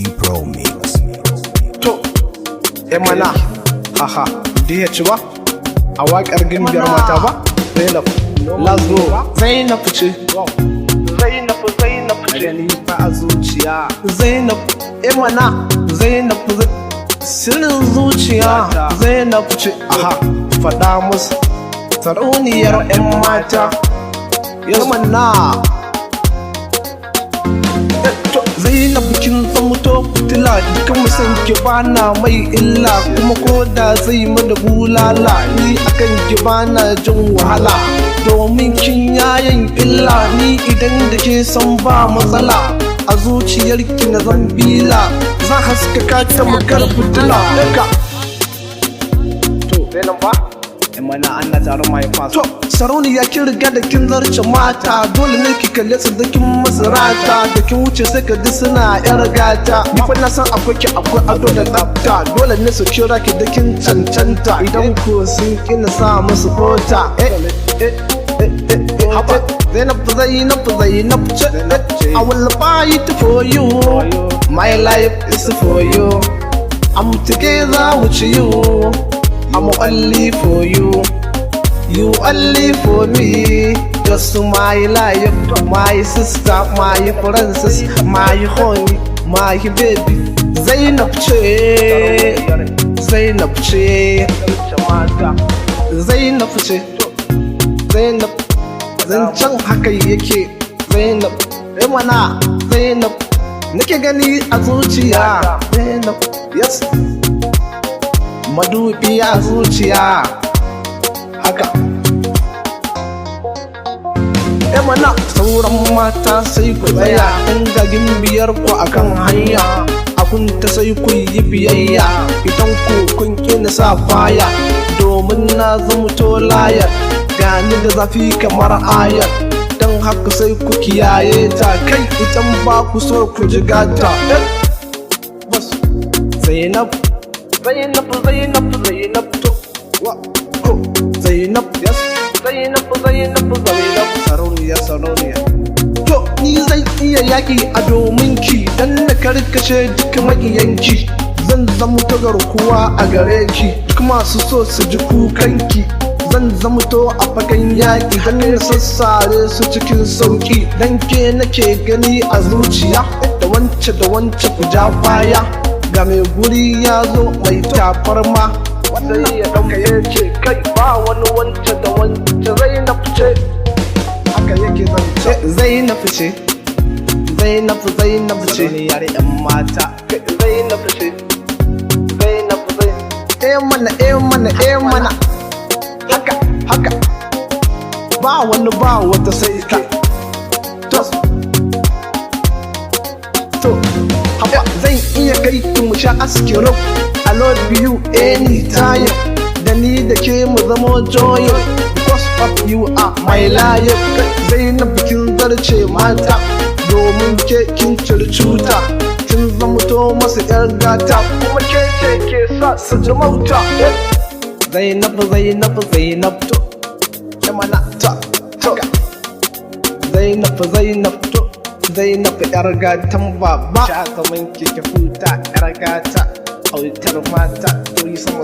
Pro Mix. To, mana, haha, da ya ci ba? A waƙar gimbiyar mata ba? Zainab, let's go. Zainab ce. Zainab ce. Ni ba a zuciya. Zainab, mana, Zainab sirrin zuciya. Zainab ce. Aha, faɗa musu. Sarauniyar 'yan mata. Mana. Zainab kin zamuto fitila dukan musan ki bana mai illa kuma ko da zai mana bulala ni akan ki bana jin wahala domin kin yayin illa ni idan da ke san ba matsala a zuciyar ki na zambila za haskaka ta makar fitila daga to Zainab ba mana an na taron mai faso. To, sarauniya kin riga da kin zarce mata dole ne ki kalle su da kin masarata da kin wuce sai ka ji suna yar gata. Ni fa na san akwai ki akwai ado da tsafta dole ne su kira ki da kin cancanta idan ko sun kina sa musu kota. Haba Zainab ce I will fight for you. My life is for you. I'm together with you. I'm only for you, you only for me. Just my life, my sister, my princess, my honey, my baby. Zainab ce, Zainab ce, Zainab ce, Zainab. Zancen haka yake Zainab, mana Zainab. Nake gani a zuciya Zainab, yes. Madubi a zuciya haka mana sauran mata sai ku tsaya inda gimbiyar ku akan hanya akun ta sai ku yi biyayya idan ku kun kina sa faya domin na zamuto layar gani da zafi kamar ayar don haka sai ku kiyaye ta kai idan ba ku so ku jigata. Zainab to Zainab, yes. Zainab sarauniya. To ni zan iya yaki a domin ki dan na karkashe duk makiyanki zan zama ta garkuwa a gare ki duk masu so su ji kukanki zan zamto a fagen yaki dan na sassare su cikin sauki dan ke nake gani a zuciya da wance ku ja baya ga mai guri ya zo mai tafarma wanda ya dauka ya ce kai ba wani wance da wance Zainab ce haka yake zance Zainab ce ne yare yan mata Zainab ce mana haka ba wani ba wata sai ka to haba zan iya kai ki mu sha askiro I love you anytime da ni da ke mu zama joyin because of you are my life. Zainab kin zarce mata domin ke kin ciri cuta kin zamuto masu yar gata kuma ke sa su ji mauta. Zainab to mana ta Zainab to Zainab yar gatan baba sha zaman keke futa yar gata autar mata to yi sama